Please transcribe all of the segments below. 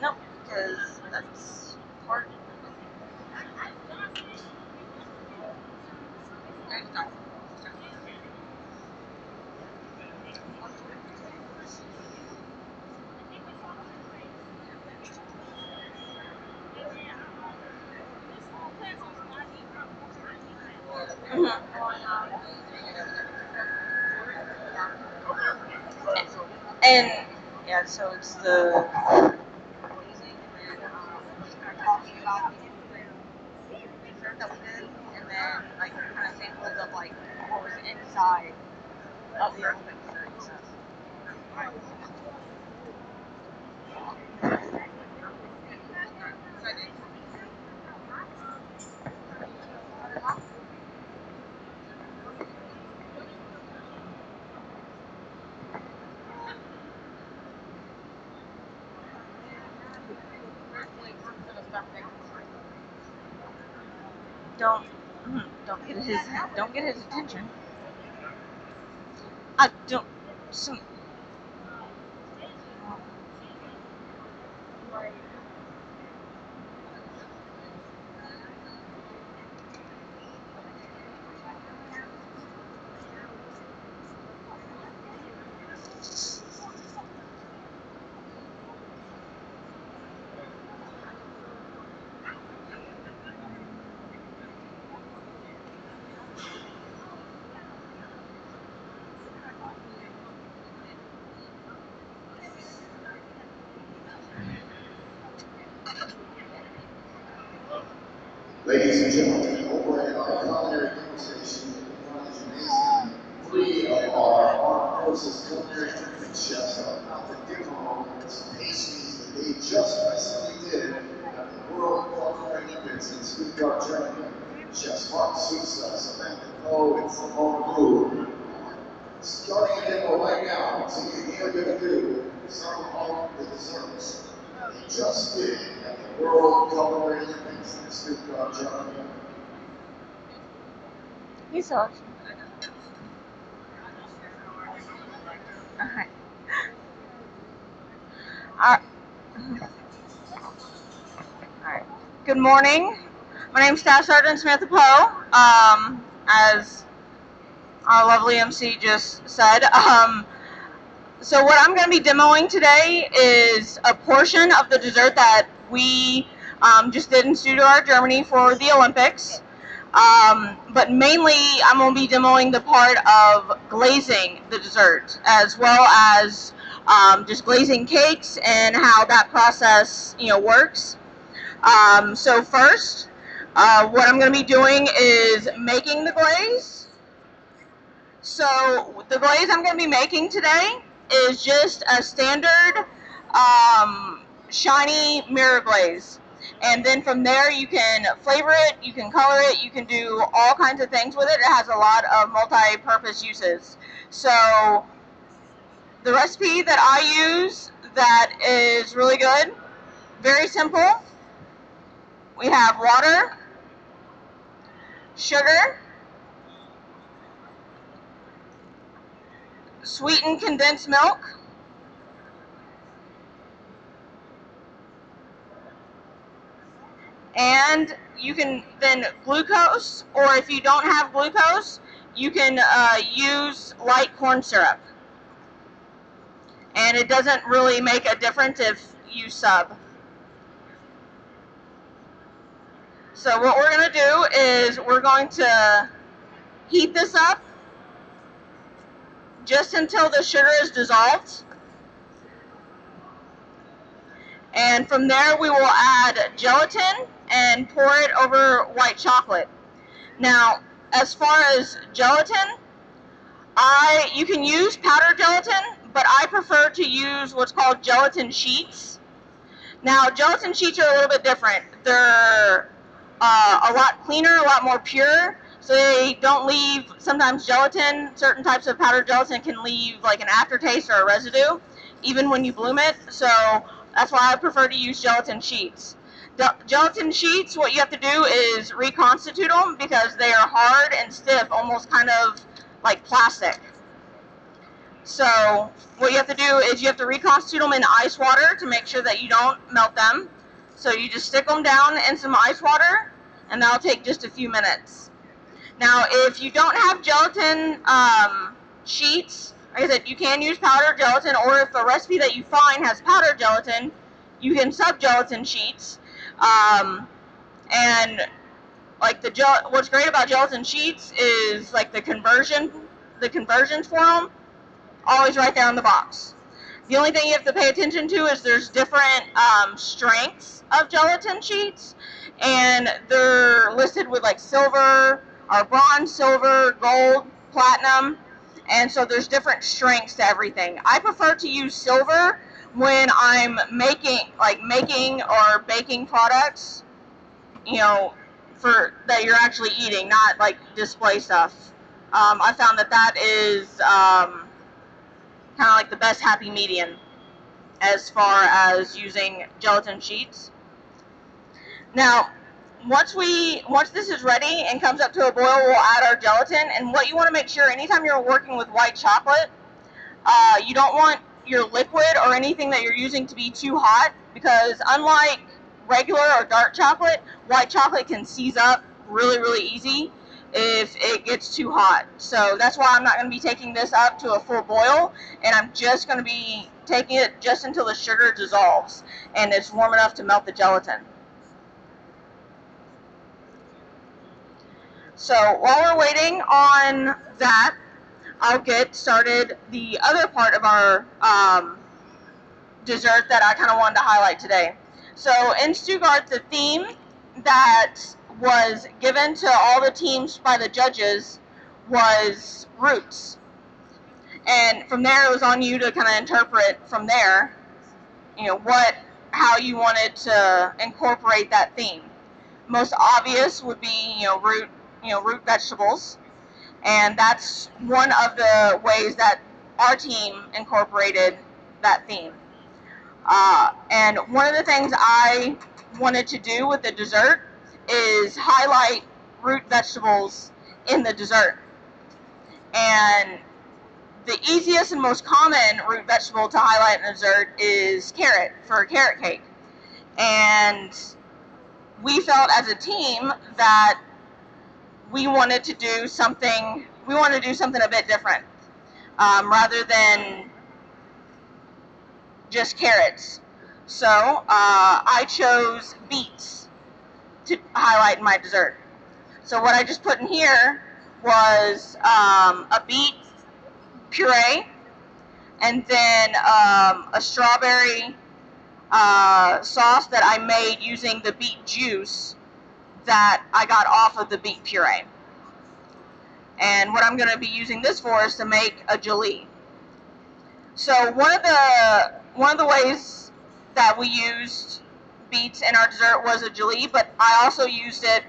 Nope, because that's part. And yeah, so it's the glazing, and then kind of talking about the dessert that we did, and then like kind of samples of like what was inside of the Olympic dessert. So. Don't don't get his attention. I don't. Some, Ladies and gentlemen, over at our culinary demonstration in front of the gymnasium, 3 of our armed forces culinary chefs are about to demo some pastries that they just recently did at the World Culinary Olympics in Stuttgart, Germany. Chefs Mark Sousa, Samantha Coe, and Simone Brew. Starting a demo right now, so you're going to do some of the desserts they just did at the World Culinary Olympics in Stuttgart, Germany. he's awesome. Alright. Alright. Good morning. My name's Staff Sergeant Samantha Poe. As our lovely MC just said. So what I'm going to be demoing today is a portion of the dessert that we just did in Stuttgart, Germany for the Olympics. But mainly I'm going to be demoing the part of glazing the dessert, as well as just glazing cakes and how that process, works. So first, what I'm going to be doing is making the glaze. So the glaze I'm going to be making today is just a standard shiny mirror glaze. And then from there you can flavor it, you can color it, you can do all kinds of things with it. It has a lot of multi-purpose uses. So the recipe that I use that is really good, very simple. We have water, sugar, sweetened condensed milk, and you can then glucose, or if you don't have glucose, you can use light corn syrup. And it doesn't really make a difference if you sub. So what we're going to do is we're going to heat this up just until the sugar is dissolved. And from there we will add gelatin and pour it over white chocolate. Now, as far as gelatin, you can use powdered gelatin, but I prefer to use what's called gelatin sheets. Now, gelatin sheets are a little bit different. They're a lot cleaner, a lot more pure, so they don't leave, sometimes gelatin, certain types of powdered gelatin can leave like an aftertaste or a residue, even when you bloom it, so that's why I prefer to use gelatin sheets. Gelatin sheets, what you have to do is reconstitute them because they are hard and stiff, almost kind of like plastic. So what you have to do is you have to reconstitute them in ice water to make sure that you don't melt them. So you just stick them down in some ice water, and that'll take just a few minutes. Now, if you don't have gelatin sheets, like I said, you can use powdered gelatin, or if the recipe that you find has powdered gelatin, you can sub gelatin sheets. And like what's great about gelatin sheets is like the conversions for them, always right there on the box. The only thing you have to pay attention to is there's different strengths of gelatin sheets, and they're listed with like silver or bronze, silver, gold, platinum, and so there's different strengths to everything. I prefer to use silver when I'm making or baking products, you know, for that you're actually eating, not like display stuff. I found that is kind of like the best happy medium as far as using gelatin sheets. Now, once this is ready and comes up to a boil, we'll add our gelatin. And what you want to make sure, anytime you're working with white chocolate, you don't want your liquid or anything that you're using to be too hot, because unlike regular or dark chocolate, white chocolate can seize up really, really easy if it gets too hot. So that's why I'm not going to be taking this up to a full boil, and I'm just going to be taking it just until the sugar dissolves and it's warm enough to melt the gelatin. So while we're waiting on that, I'll get started the other part of our dessert that I kind of wanted to highlight today. So in Stuttgart, the theme that was given to all the teams by the judges was roots. And from there, it was on you to kind of interpret from there, you know, how you wanted to incorporate that theme. Most obvious would be, root vegetables. And that's one of the ways that our team incorporated that theme. And one of the things I wanted to do with the dessert is highlight root vegetables in the dessert. And the easiest and most common root vegetable to highlight in a dessert is carrot, for a carrot cake. And we felt as a team that we wanted to do something a bit different, rather than just carrots. So I chose beets to highlight in my dessert. So what I just put in here was a beet puree, and then a strawberry sauce that I made using the beet juice that I got off of the beet puree. And what I'm going to be using this for is to make a gelée. So one of the ways that we used beets in our dessert was a gelée, but I also used it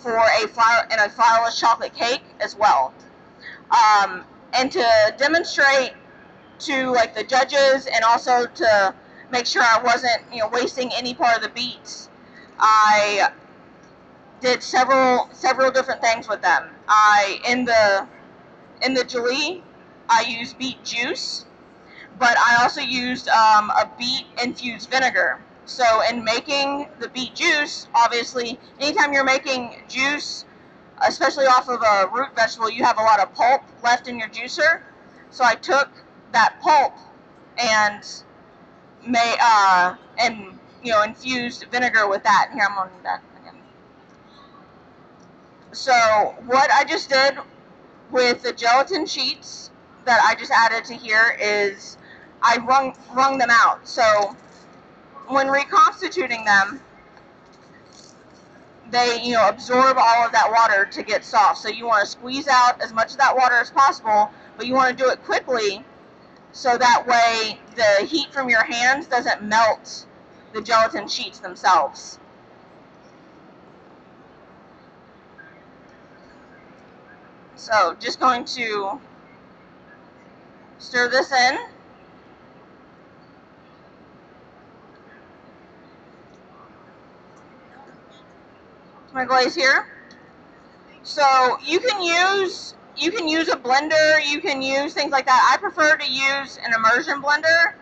for a flourless chocolate cake as well. And to demonstrate to like the judges, and also to make sure I wasn't wasting any part of the beets, I did several different things with them. In the gelée, I used beet juice, but I also used a beet infused vinegar. So in making the beet juice, obviously, anytime you're making juice, especially off of a root vegetable, you have a lot of pulp left in your juicer. So I took that pulp and infused vinegar with that. Here, I'm on that again. So what I just did with the gelatin sheets that I just added to here is I wrung them out. So when reconstituting them, they absorb all of that water to get soft. So you want to squeeze out as much of that water as possible, but you want to do it quickly, so that way the heat from your hands doesn't melt the gelatin sheets themselves. So just going to stir this in. my glaze here. So you can use a blender, you can use things like that. I prefer to use an immersion blender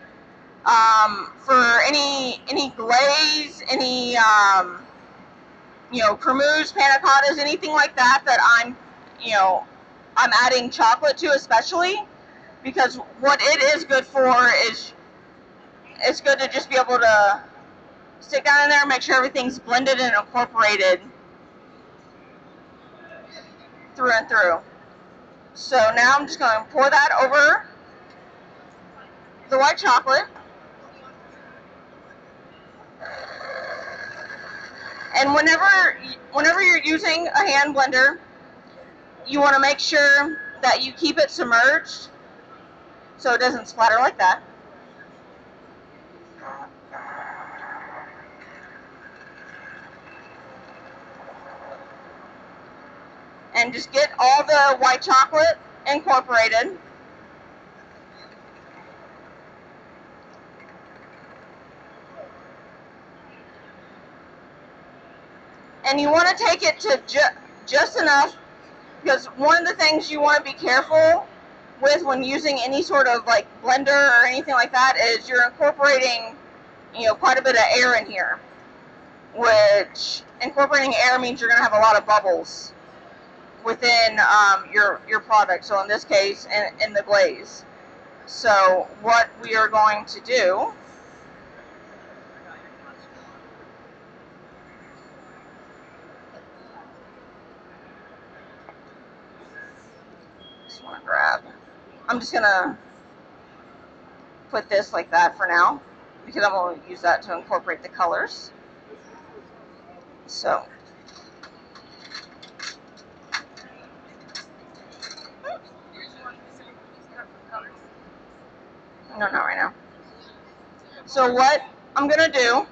for any glaze, any cremous, panna cottas, anything like that I'm I'm adding chocolate to, especially because what it is good for is it's good to just be able to stick down in there and make sure everything's blended and incorporated through and through. So now I'm just going to pour that over the white chocolate. And whenever you're using a hand blender, you want to make sure that you keep it submerged so it doesn't splatter like that. And just get all the white chocolate incorporated. And you want to take it to just enough, because one of the things you want to be careful with when using any sort of like blender or anything like that is you're incorporating quite a bit of air in here, which incorporating air means you're going to have a lot of bubbles within your product. So in this case, in the glaze. So what we are going to do I'm just gonna put this like that for now, because I'm going to use that to incorporate the colors. So no, not right now. So what I'm gonna do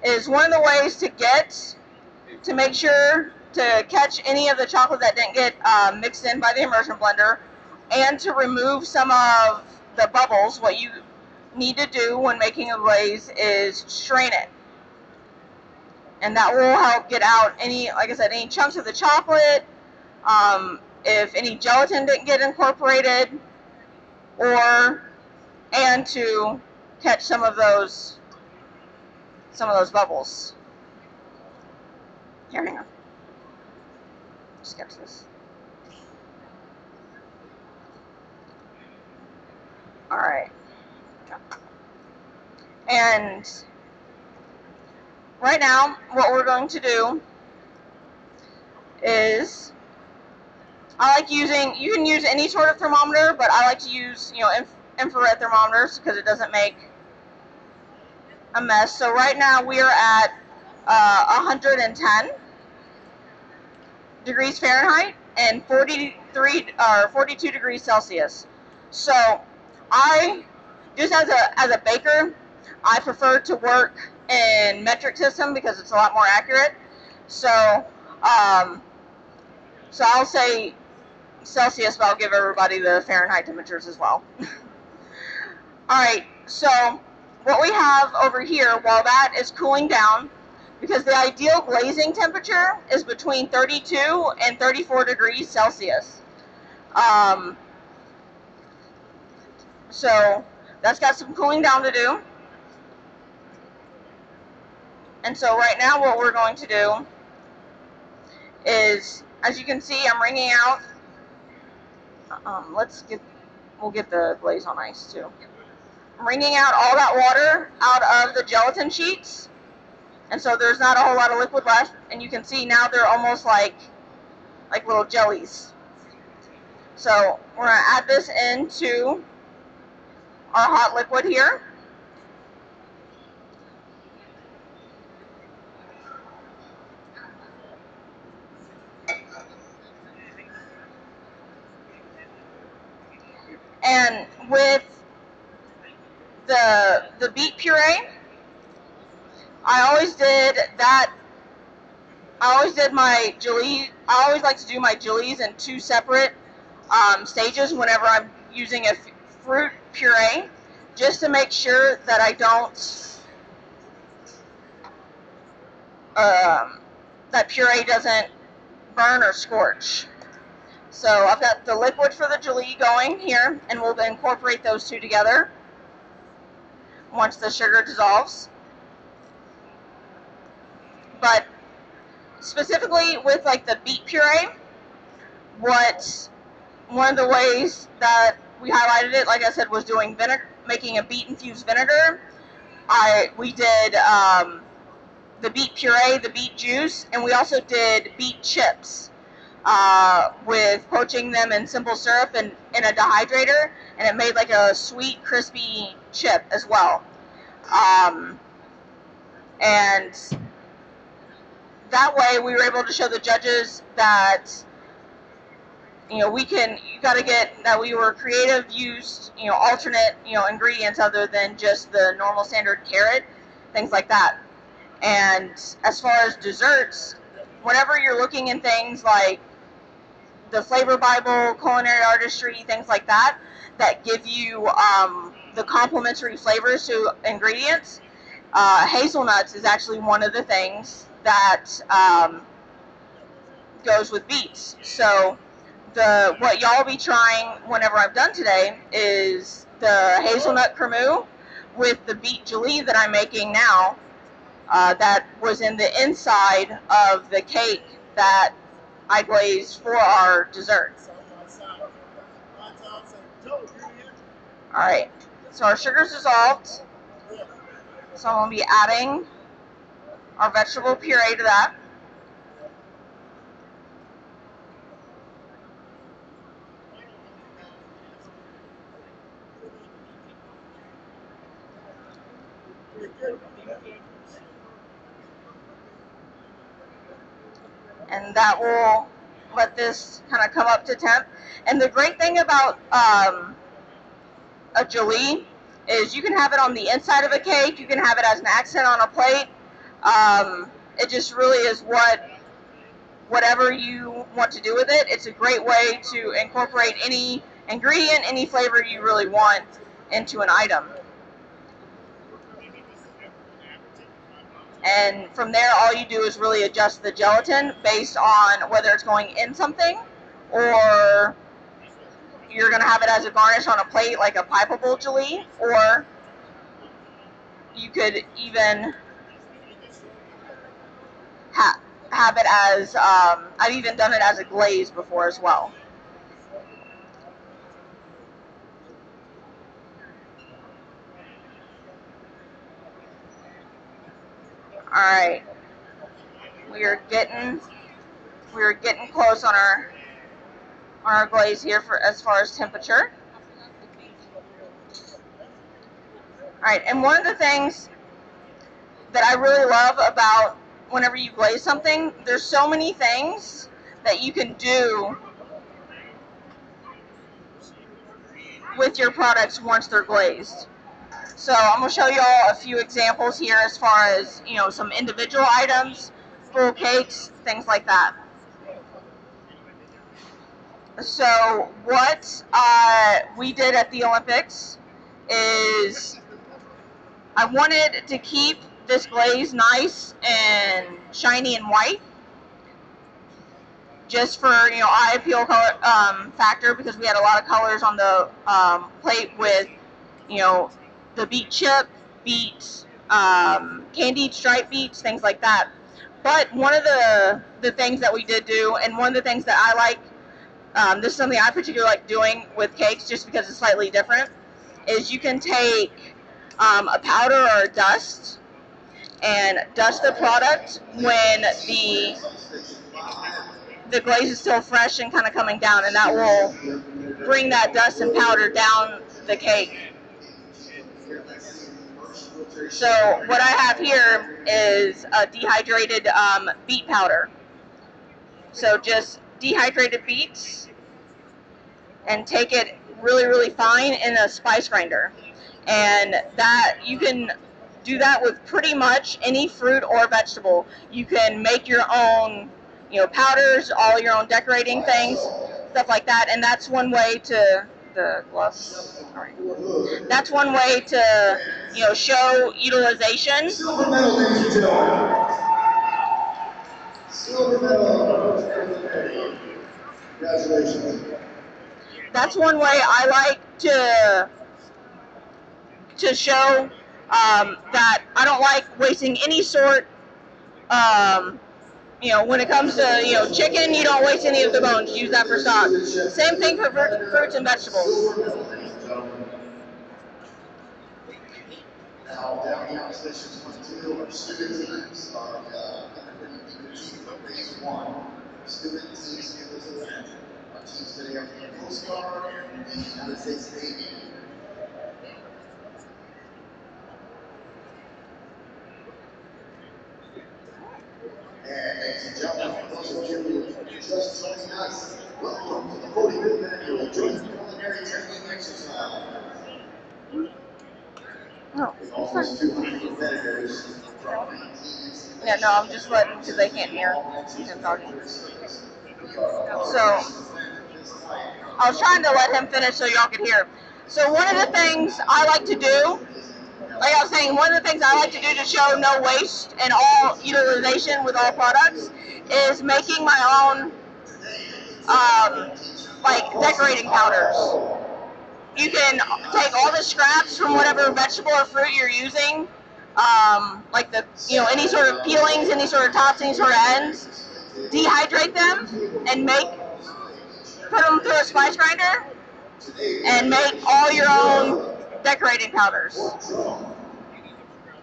is, one of the ways to make sure to catch any of the chocolate that didn't get mixed in by the immersion blender, and to remove some of the bubbles, what you need to do when making a glaze is strain it. And that will help get out any, like I said, any chunks of the chocolate, if any gelatin didn't get incorporated, and to catch some of those bubbles. Here, hang on. Just catch this. All right. And right now, what we're going to do is, I like using, you can use any sort of thermometer, but I like to use, infrared thermometers because it doesn't make a mess. So right now we are at 110 degrees Fahrenheit and 42 degrees Celsius. So I, just as a baker, I prefer to work in metric system because it's a lot more accurate. So so I'll say Celsius, but I'll give everybody the Fahrenheit temperatures as well. Alright, so what we have over here, while that is cooling down, because the ideal glazing temperature is between 32 and 34 degrees Celsius. So that's got some cooling down to do. And so right now what we're going to do is, as you can see, I'm wringing out, we'll get the glaze on ice too. I'm wringing out all that water out of the gelatin sheets, and so there's not a whole lot of liquid left, and you can see now they're almost like little jellies. So we're going to add this into our hot liquid here. And with the beet puree, I always like to do my jellies in two separate stages whenever I'm using a fruit puree, just to make sure that I don't that puree doesn't burn or scorch. So I've got the liquid for the gelée going here, and we'll incorporate those two together once the sugar dissolves. But specifically with like the beet puree, one of the ways that we highlighted it, like I said, was doing vinegar, making a beet infused vinegar. We did the beet puree, the beet juice, and we also did beet chips with poaching them in simple syrup and in a dehydrator, and it made like a sweet, crispy chip as well. And that way we were able to show the judges that, you know, you got to get that we were creative, used, you know, alternate, you know, ingredients other than just the normal standard carrot, things like that. And as far as desserts, whenever you're looking in things like the Flavor Bible, Culinary Artistry, things like that, that give you the complementary flavors to ingredients, hazelnuts is actually one of the things that goes with beets. So what y'all will be trying whenever I'm done today is the hazelnut KMO with the beet gelée that I'm making now, that was in the inside of the cake that I glazed for our dessert. Alright, so our sugar's dissolved, so I'm going to be adding our vegetable puree to that. And that will let this kind of come up to temp. And the great thing about a gelée is you can have it on the inside of a cake, you can have it as an accent on a plate. It just really is whatever you want to do with it. It's a great way to incorporate any ingredient, any flavor you really want into an item. And from there, all you do is really adjust the gelatin based on whether it's going in something or you're going to have it as a garnish on a plate like a pipeable gelée, or you could even have it as, I've even done it as a glaze before as well. Alright, we are getting close on our glaze here for as far as temperature. Alright, and one of the things that I really love about whenever you glaze something, there's so many things that you can do with your products once they're glazed. So I'm going to show you all a few examples here as far as, you know, some individual items, full cakes, things like that. So what we did at the Olympics is I wanted to keep this glaze nice and shiny and white, just for, you know, eye appeal color factor, because we had a lot of colors on the plate with, you know, the beet chip, beets, candied striped beets, things like that. But one of the things that we did do, and one of the things that I like, this is something I particularly like doing with cakes just because it's slightly different, is you can take a powder or a dust and dust the product when the glaze is still fresh and kind of coming down, and that will bring that dust and powder down the cake. So what I have here is a dehydrated beet powder. So just dehydrated beets, and take it really, really fine in a spice grinder. And that you can do that with pretty much any fruit or vegetable. You can make your own, you know, powders, all your own decorating things, stuff like that. And that's one way to That's one way to, you know, show utilization. Silver medal, ladies and gentlemen. Silver medal, first preliminary. Congratulations. That's one way I like to show that I don't like wasting any sort. When it comes to chicken, you don't waste any of the bones. Use that for stock. Same thing for fruits and vegetables. Now, down the sessions 1 and 2 are student teams. Phase 1. Student teams in this event. Our teams today are the Coast Guard and the United States Navy. And ladies and gentlemen, for those of you who are just joining us, welcome to the 45th annual Joint Culinary Training Exercise. Oh, With almost 200 competitors from 19 yeah, no, I'm just letting because they can't hear him talking. So I was trying to let him finish so y'all could hear. So one of the things I like to do, like I was saying, one of the things I like to do to show no waste and all utilization with all products is making my own like decorating powders. You can take all the scraps from whatever vegetable or fruit you're using, like any sort of peelings, any sort of tops, any sort of ends, dehydrate them, and put them through a spice grinder, and make all your own decorating powders.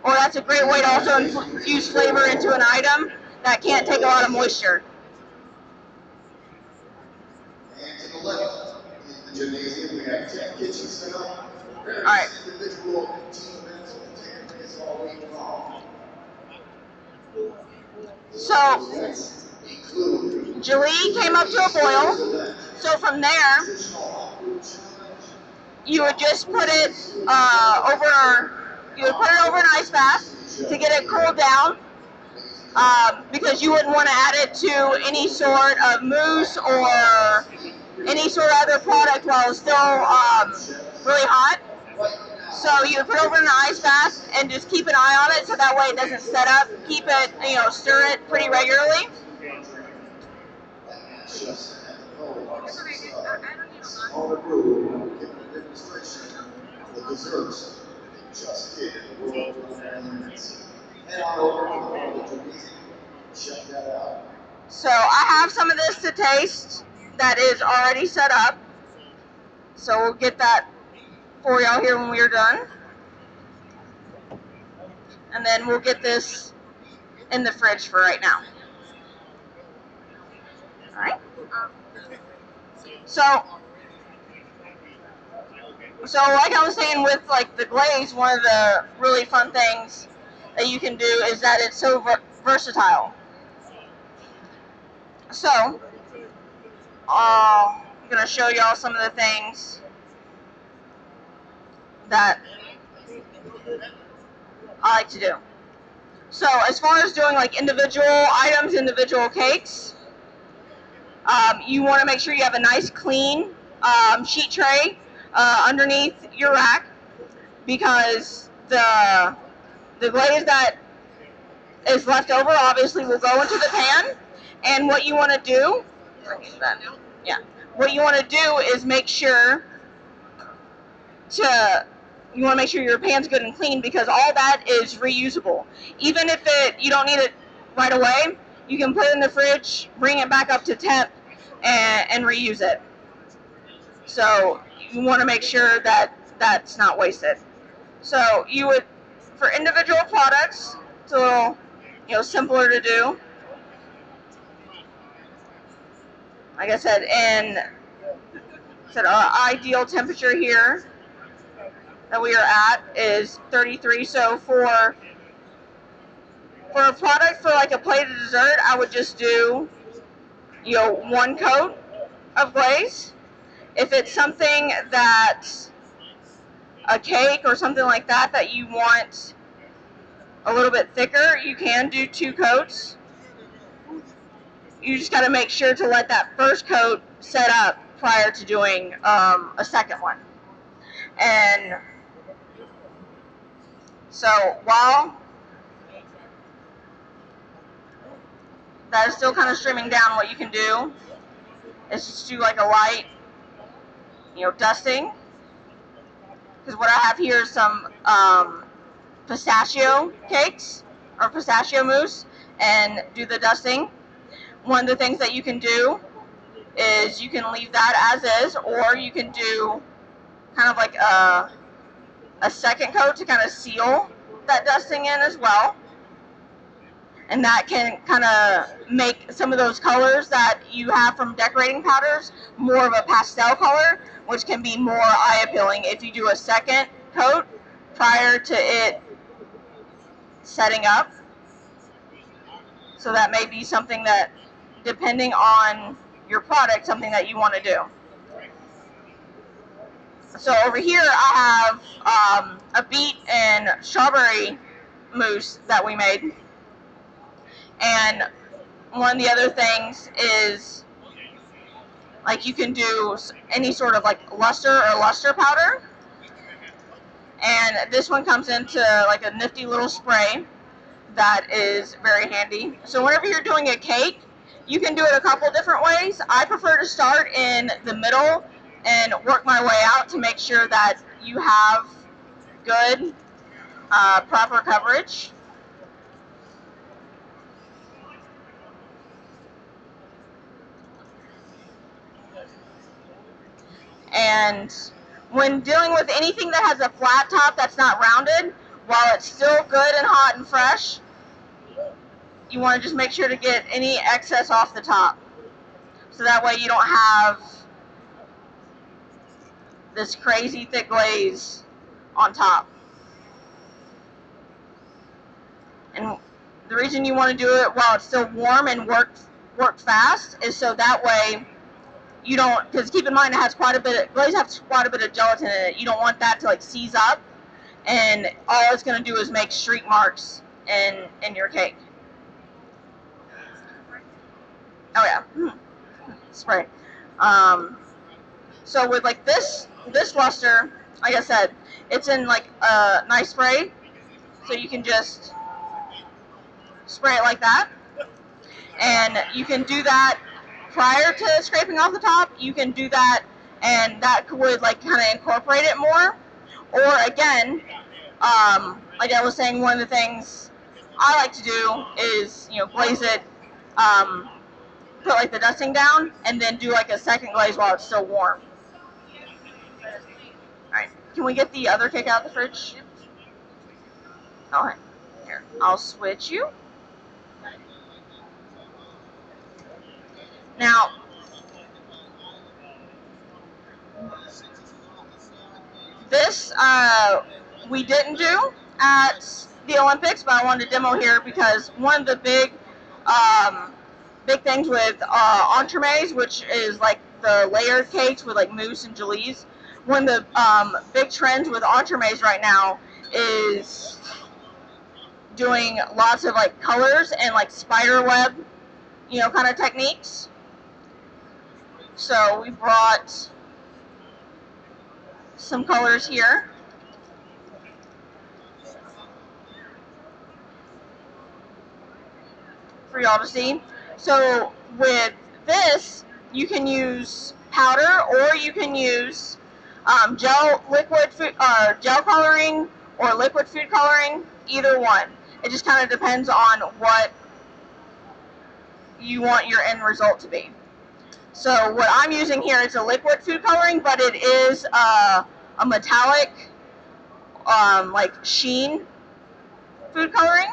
Or that's a great way to also infuse flavor into an item that can't take a lot of moisture. And to the left, in the gymnasium, we have 10 kitchens set up. All right. Individual team events will take place all week long. So, Julie came up to a boil. So from there, you would just put it over an ice bath to get it cooled down, because you wouldn't want to add it to any sort of mousse or any sort of other product while it's still really hot. So you put it over in an ice bath and just keep an eye on it so that way it doesn't set up. Keep it, stir it pretty regularly. So I have some of this to taste that is already set up. So we'll get that for y'all here when we're done. And then we'll get this in the fridge for right now. Alright? So like I was saying with like the glaze, one of the really fun things that you can do is that it's so versatile. So I'm going to show y'all some of the things that I like to do. So as far as doing like individual items, individual cakes, you want to make sure you have a nice clean sheet tray underneath your rack, because the glaze that is left over obviously will go into the pan. And what you want to do, what you want to do is make sure your pan's good and clean, because all that is reusable. Even if you don't need it right away, you can put it in the fridge, bring it back up to temp, and reuse it. So you want to make sure that that's not wasted. So you would, for individual products, it's a little simpler to do. Like I said, our ideal temperature here that we are at is 33. So for a product for like a plate of dessert, I would just do 1 coat of glaze. If it's something that's a cake or something like that you want a little bit thicker, you can do 2 coats. You just got to make sure to let that first coat set up prior to doing a second one. And so while that is still kind of streaming down, what you can do is just do like a light, dusting. Because what I have here is some pistachio cakes or pistachio mousse, and do the dusting. One of the things that you can do is you can leave that as is, or you can do kind of like a second coat to kind of seal that dusting in as well. And that can kind of make some of those colors that you have from decorating powders more of a pastel color, which can be more eye appealing if you do a second coat prior to it setting up. So that may be something that, depending on your product, something that you want to do. So over here I have a beet and strawberry mousse that we made. And one of the other things is, like, you can do any sort of like luster or luster powder. And this one comes into like a nifty little spray that is very handy. So whenever you're doing a cake, you can do it a couple different ways. I prefer to start in the middle and work my way out to make sure that you have good, proper coverage. And when dealing with anything that has a flat top that's not rounded, while it's still good and hot and fresh, you want to just make sure to get any excess off the top. So that way you don't have this crazy thick glaze on top. And the reason you want to do it while it's still warm and work fast is so that way you don't, because keep in mind it has quite a bit of, glaze has quite a bit of gelatin in it. You don't want that to like seize up, and all it's going to do is make streak marks in your cake. Oh yeah, spray. So with like this luster, like I said, it's in like a nice spray, so you can just spray it like that, and you can do that prior to scraping off the top. You can do that, and that would like kind of incorporate it more. Or again, like I was saying, one of the things I like to do is glaze it, put like the dusting down, and then do like a second glaze while it's still warm. Alright, can we get the other cake out of the fridge? Alright, here, I'll switch you. Now, this we didn't do at the Olympics, but I wanted to demo here because one of the big things with entremets, which is like the layered cakes with like mousse and gelees, one of the big trends with entremets right now is doing lots of like colors and like spider web, kind of techniques. So we brought some colors here. For y'all to see. So with this, you can use powder, or you can use gel coloring or liquid food coloring. Either one. It just kind of depends on what you want your end result to be. So what I'm using here is a liquid food coloring, but it is a metallic, like sheen food coloring.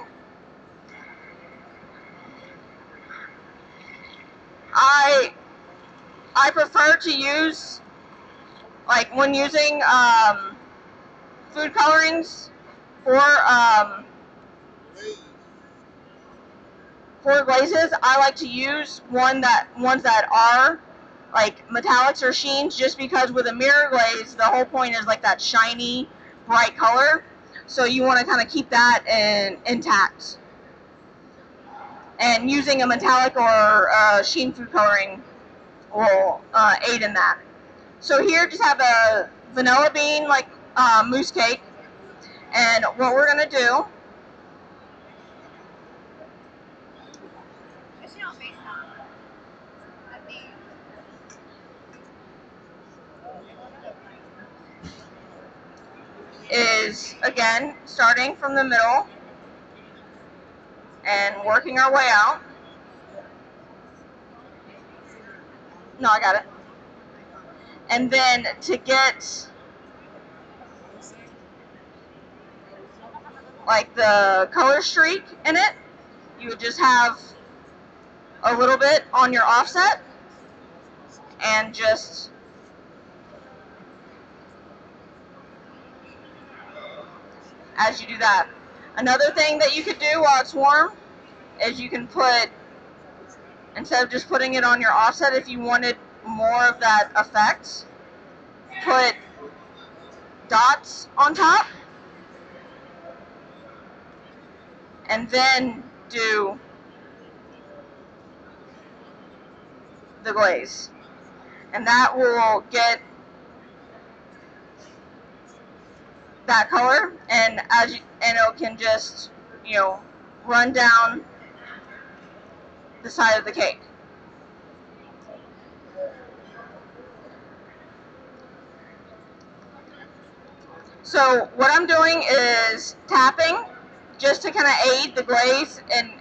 I prefer to use, like when using food colorings for glazes, I like to use ones that are like metallics or sheens, just because with a mirror glaze, the whole point is like that shiny, bright color. So you want to kind of keep that intact. And using a metallic or sheen food coloring will aid in that. So here, just have a vanilla bean like mousse cake, and what we're gonna do is, again, starting from the middle and working our way out. No, I got it. And then to get like the color streak in it, you would just have a little bit on your offset and just as you do that. Another thing that you could do while it's warm is you can put, instead of just putting it on your offset, if you wanted more of that effect, put dots on top and then do the glaze. And that will get that color, and it can just, run down the side of the cake. So what I'm doing is tapping just to kind of aid the glaze in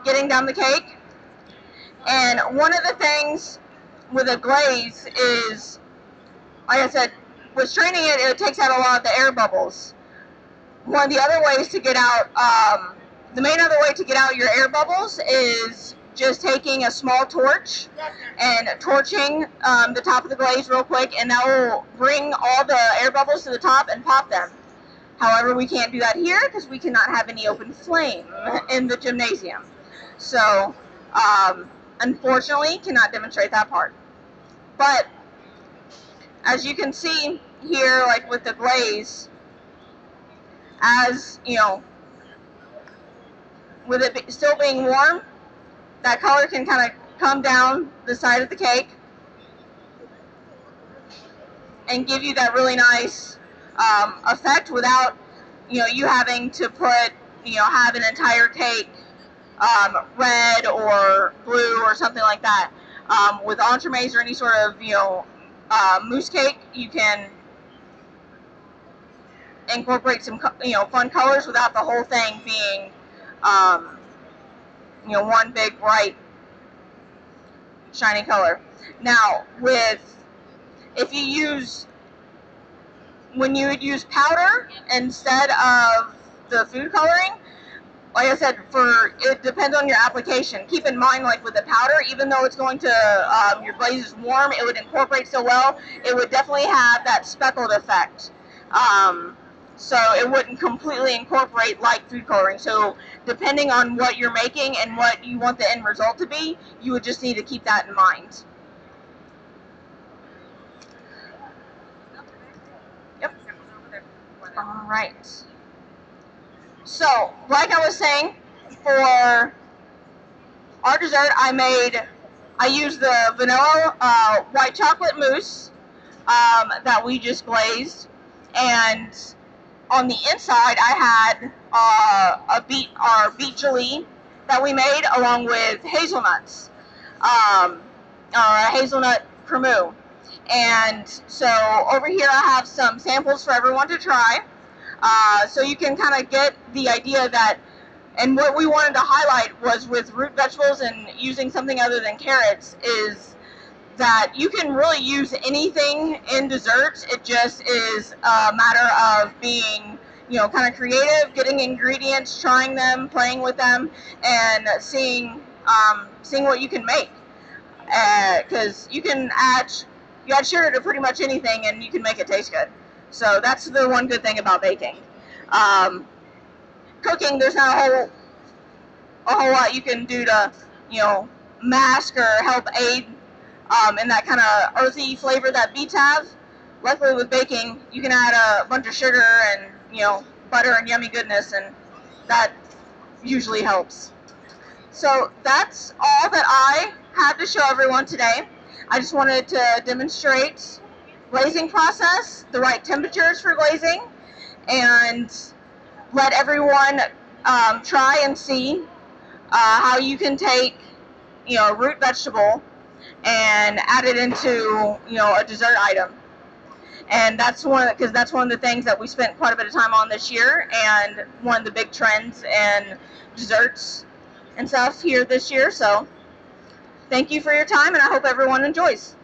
getting down the cake. And one of the things with a glaze is, like I said, with straining it, it takes out a lot of the air bubbles. One of the other ways to get out, the main other way to get out your air bubbles is just taking a small torch and torching the top of the glaze real quick, and that will bring all the air bubbles to the top and pop them. However, we can't do that here because we cannot have any open flame in the gymnasium. So, unfortunately, cannot demonstrate that part. But as you can see here, like with the glaze, as with it still being warm, that color can kind of come down the side of the cake and give you that really nice effect without you having to put have an entire cake red or blue or something like that. With entremets or any sort of mousse cake, you can incorporate some fun colors without the whole thing being one big bright shiny color. Now when you would use powder instead of the food coloring, like I said, it depends on your application. Keep in mind, like with the powder, even though it's going to, your glaze is warm, it would incorporate so well, it would definitely have that speckled effect. So it wouldn't completely incorporate like food coloring. So depending on what you're making and what you want the end result to be, you would just need to keep that in mind. Yep. All right. So, like I was saying, for our dessert, I used the vanilla white chocolate mousse that we just glazed, and on the inside I had our beet jelly that we made along with hazelnuts, hazelnut cremeux. And so over here I have some samples for everyone to try, so you can kind of get the idea that. And what we wanted to highlight was with root vegetables and using something other than carrots is that you can really use anything in desserts. It just is a matter of being, kind of creative, getting ingredients, trying them, playing with them, and seeing what you can make. Because you add sugar to pretty much anything, and you can make it taste good. So that's the one good thing about baking. Cooking, there's not a whole lot you can do to, mask or help aid in that kind of earthy flavor that beets have. Luckily with baking, you can add a bunch of sugar and, butter and yummy goodness, and that usually helps. So that's all that I have to show everyone today. I just wanted to demonstrate glazing process, the right temperatures for glazing, and let everyone try and see how you can take, a root vegetable and add it into a dessert item. And that's one of the things that we spent quite a bit of time on this year, and one of the big trends in desserts and stuff here this year. So thank you for your time, and I hope everyone enjoys.